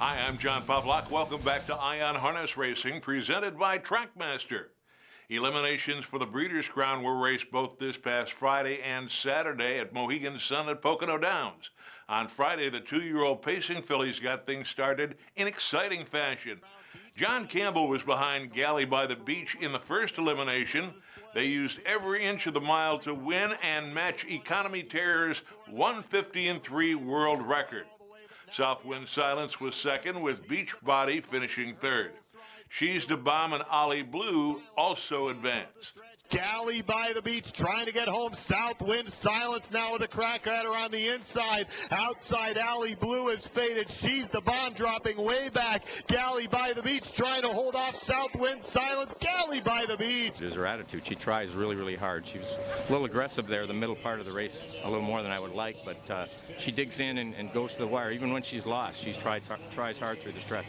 Hi, I'm John Pavlak. Welcome back to Ion Harness Racing, presented by Trackmaster. Eliminations for the Breeders' Crown were raced both this past Friday and Saturday at Mohegan Sun at Pocono Downs. On Friday, the 2-year-old pacing fillies got things started in exciting fashion. John Campbell was behind Galley by the Beach in the first elimination. They used every inch of the mile to win and match Economy Terror's 150-3 world record. Southwind Silence was second, with Beachbody finishing third. She's the Bomb and Ollie Blue also advanced. Galley by the Beach trying to get home. Southwind Silence now with a crack at her on the inside. Outside, Ollie Blue is faded. She's the Bomb dropping way back. Galley by the Beach trying to hold off Southwind Silence. Galley by the Beach. Is her attitude. She tries really, really hard. She was a little aggressive there, the middle part of the race, a little more than I would like, but she digs in and goes to the wire. Even when she's lost, she tries hard through the stretch.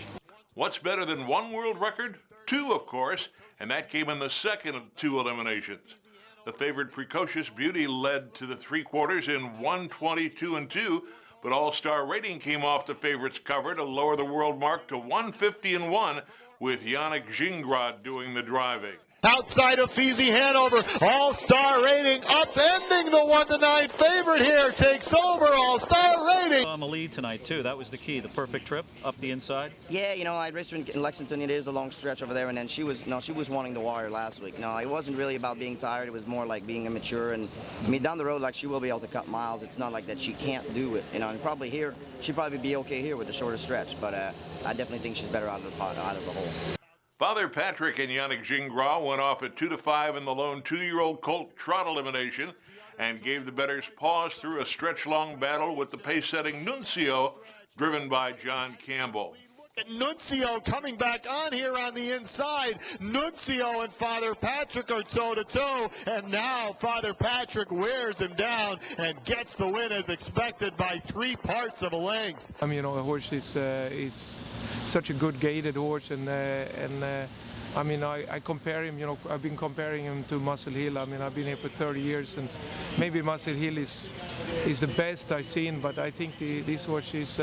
What's better than one world record? Two, of course, and that came in the second of two eliminations. The favored Precocious Beauty led to the three-quarters in 1:22-2, but All-Star Rating came off the favorite's cover to lower the world mark to 1:50-1, with Yannick Gingras doing the driving. Outside of Feezy Hanover, All-Star Rating upending the 1-9 favorite here, takes over. All-Star Rating. On the lead tonight too. That was the key. The perfect trip up the inside. Yeah, you know, I raced her in Lexington. It is a long stretch over there, and then she was wanting the wire last week. No, it wasn't really about being tired. It was more like being immature. And I mean, down the road, like, she will be able to cut miles. It's not like that she can't do it. You know, and probably here she'd probably be okay here with the shorter stretch. But I definitely think she's better out of the pot, out of the hole. Father Patrick and Yannick Gingras went off at 2-5 in the lone 2-year-old colt trot elimination and gave the bettors pause through a stretch-long battle with the pace-setting Nuncio, driven by John Campbell. Nuncio coming back on here on the inside. Nuncio and Father Patrick are toe-to-toe, and now Father Patrick wears him down and gets the win as expected by 3 parts of a length. I mean, you know, the horse is such a good gaited horse, and I mean, I compare him, you know, I've been comparing him to Muscle Hill. I mean, I've been here for 30 years, and maybe Muscle Hill is the best I've seen, but I think this horse is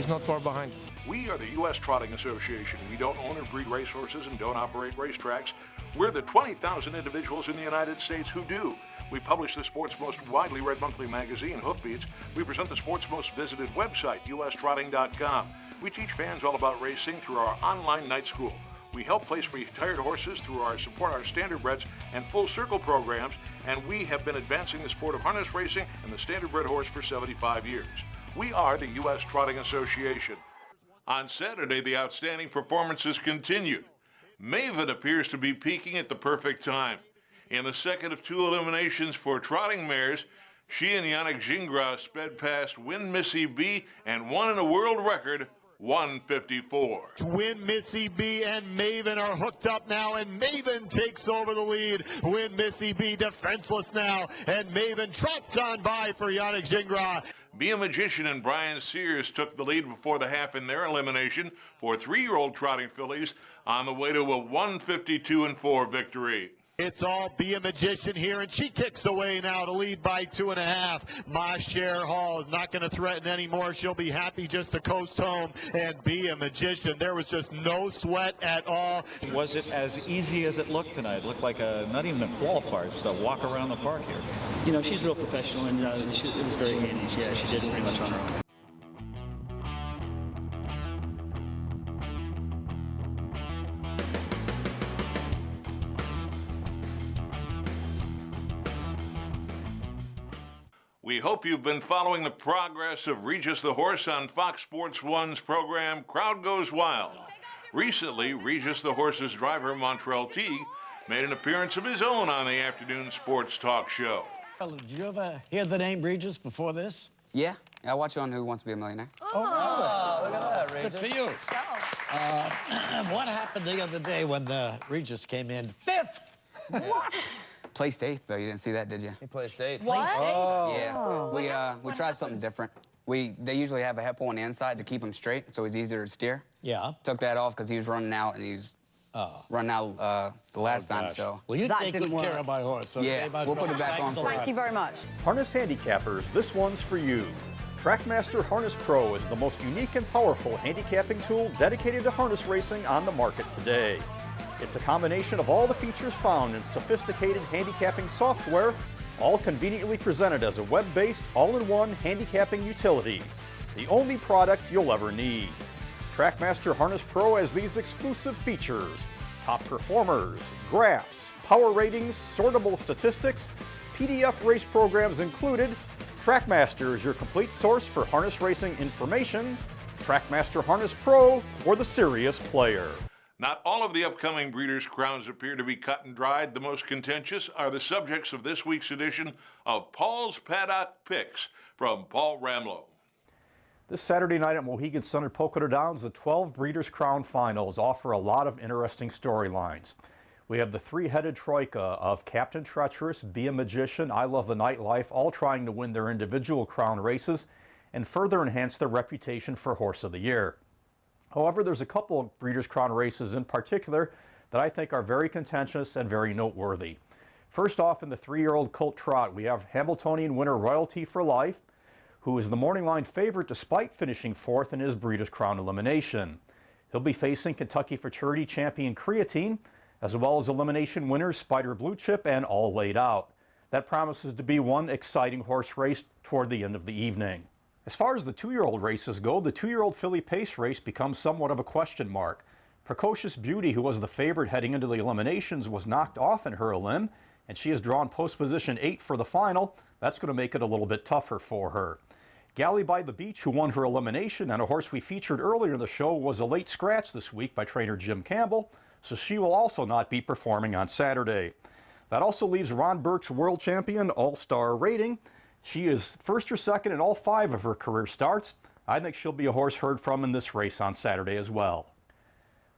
not far behind. We are the U.S. Trotting Association. We don't own or breed racehorses and don't operate racetracks. We're the 20,000 individuals in the United States who do. We publish the sport's most widely read monthly magazine, Hoofbeats. We present the sport's most visited website, ustrotting.com. We teach fans all about racing through our online night school. We help place retired horses through our support our standardbreds and full circle programs, and we have been advancing the sport of harness racing and the standardbred horse for 75 years. We are the U.S. Trotting Association. On Saturday, the outstanding performances continued. Maven appears to be peaking at the perfect time. In the second of 2 eliminations for trotting mares, she and Yannick Gingras sped past Win Missy B and won in a world record, 154. Win Missy B and Maven are hooked up now, and Maven takes over the lead. Win Missy B defenseless now, and Maven trots on by for Yannick Gingras. Be a Magician and Brian Sears took the lead before the half in their elimination for 3-year-old trotting fillies on the way to a 152-4 victory. It's all Be a Magician here, and she kicks away now to lead by 2.5. Ma Cher Hall is not going to threaten anymore. She'll be happy just to coast home and Be a Magician. There was just no sweat at all. Was it as easy as it looked tonight? It looked like not even a qualifier, just a walk around the park here. You know, she's real professional, and it was very handy. Yeah, she did it pretty much on her own. We hope you've been following the progress of Regis the Horse on Fox Sports 1's program Crowd Goes Wild. Recently, Regis the Horse's driver, Montrell Teague, made an appearance of his own on the afternoon sports talk show. Did you ever hear the name Regis before this? Yeah, I watch it on Who Wants to Be a Millionaire. Oh, really? Look at that, Regis. Good for you. What happened the other day when the Regis came in 5th? What? Placed 8th, though. You didn't see that, did you? He placed 8th. What? Oh. Yeah. We tried something different. They usually have a hepo on the inside to keep him straight, so it's easier to steer. Yeah. Took that off because he was running out, and he was running out the last time, so. Well, you take good care of my horse. So yeah, we'll put it back on. Thank you very much. Harness handicappers, this one's for you. Trackmaster Harness Pro is the most unique and powerful handicapping tool dedicated to harness racing on the market today. It's a combination of all the features found in sophisticated handicapping software, all conveniently presented as a web-based, all-in-one handicapping utility. The only product you'll ever need. Trackmaster Harness Pro has these exclusive features: top performers, graphs, power ratings, sortable statistics, PDF race programs included. Trackmaster is your complete source for harness racing information. Trackmaster Harness Pro for the serious player. Not all of the upcoming Breeders' Crowns appear to be cut and dried. The most contentious are the subjects of this week's edition of Paul's Paddock Picks from Paul Ramlow. This Saturday night at Mohegan Sun at Pocono Downs, the 12 Breeders' Crown Finals offer a lot of interesting storylines. We have the three-headed troika of Captain Treacherous, Be a Magician, I Love the Nightlife, all trying to win their individual crown races and further enhance their reputation for Horse of the Year. However, there's a couple of Breeders' Crown races in particular that I think are very contentious and very noteworthy. First off, in the 3-year-old colt trot, we have Hamiltonian winner Royalty for Life, who is the morning line favorite despite finishing 4th in his Breeders' Crown elimination. He'll be facing Kentucky Futurity champion Creatine, as well as elimination winners Spider Blue Chip and All Laid Out. That promises to be one exciting horse race toward the end of the evening. As far as the 2-year-old races go, the 2-year-old filly pace race becomes somewhat of a question mark. Precocious Beauty, who was the favorite heading into the eliminations, was knocked off in her elim, and she has drawn post position 8 for the final. That's going to make it a little bit tougher for her. Galley by the Beach, who won her elimination, and a horse we featured earlier in the show, was a late scratch this week by trainer Jim Campbell, so she will also not be performing on Saturday. That also leaves Ron Burke's world champion all-star rating. She is first or second in all 5 of her career starts. I think she'll be a horse heard from in this race on Saturday as well.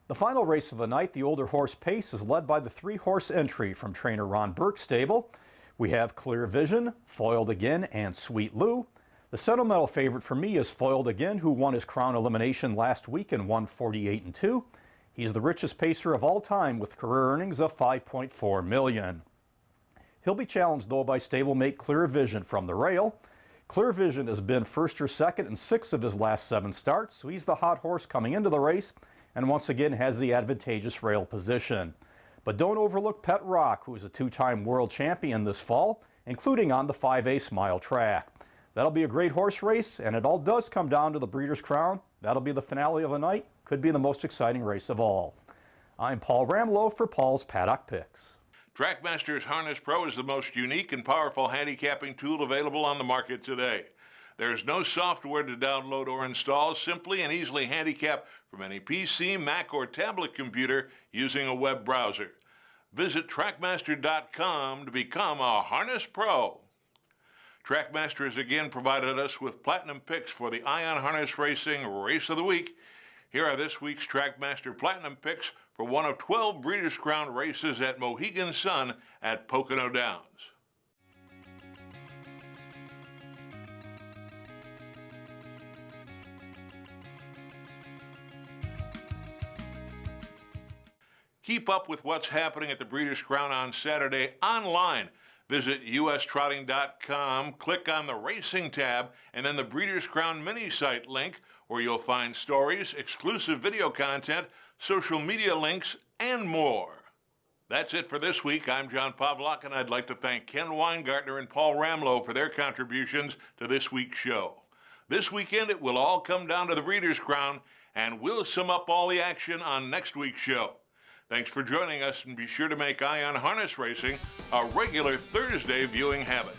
The final race of the night, the older horse pace, is led by the 3-horse entry from trainer Ron Burke's stable. We have Clear Vision, Foiled Again, and Sweet Lou. The sentimental favorite for me is Foiled Again, who won his crown elimination last week and won 48-2. He's the richest pacer of all time with career earnings of $5.4 million. He'll be challenged, though, by stablemate Clear Vision from the rail. Clear Vision has been first or second in 6 of his last 7 starts, so he's the hot horse coming into the race and once again has the advantageous rail position. But don't overlook Pet Rock, who is a 2-time world champion this fall, including on the 5A Smile track. That'll be a great horse race, and it all does come down to the Breeders' Crown. That'll be the finale of the night. Could be the most exciting race of all. I'm Paul Ramlow for Paul's Paddock Picks. Trackmaster's Harness Pro is the most unique and powerful handicapping tool available on the market today. There's no software to download or install. Simply and easily handicap from any PC, Mac, or tablet computer using a web browser. Visit Trackmaster.com to become a Harness Pro. Trackmaster has again provided us with platinum picks for the Ion Harness Racing Race of the Week. Here are this week's Trackmaster Platinum picks for one of 12 Breeders' Crown races at Mohegan Sun at Pocono Downs. Keep up with what's happening at the Breeders' Crown on Saturday online. Visit ustrotting.com, click on the Racing tab, and then the Breeders' Crown mini site link, where you'll find stories, exclusive video content, social media links, and more. That's it for this week. I'm John Pavlak, and I'd like to thank Ken Weingartner and Paul Ramlow for their contributions to this week's show. This weekend, it will all come down to the Breeders' Crown, and we'll sum up all the action on next week's show. Thanks for joining us, and be sure to make Ion Harness Racing a regular Thursday viewing habit.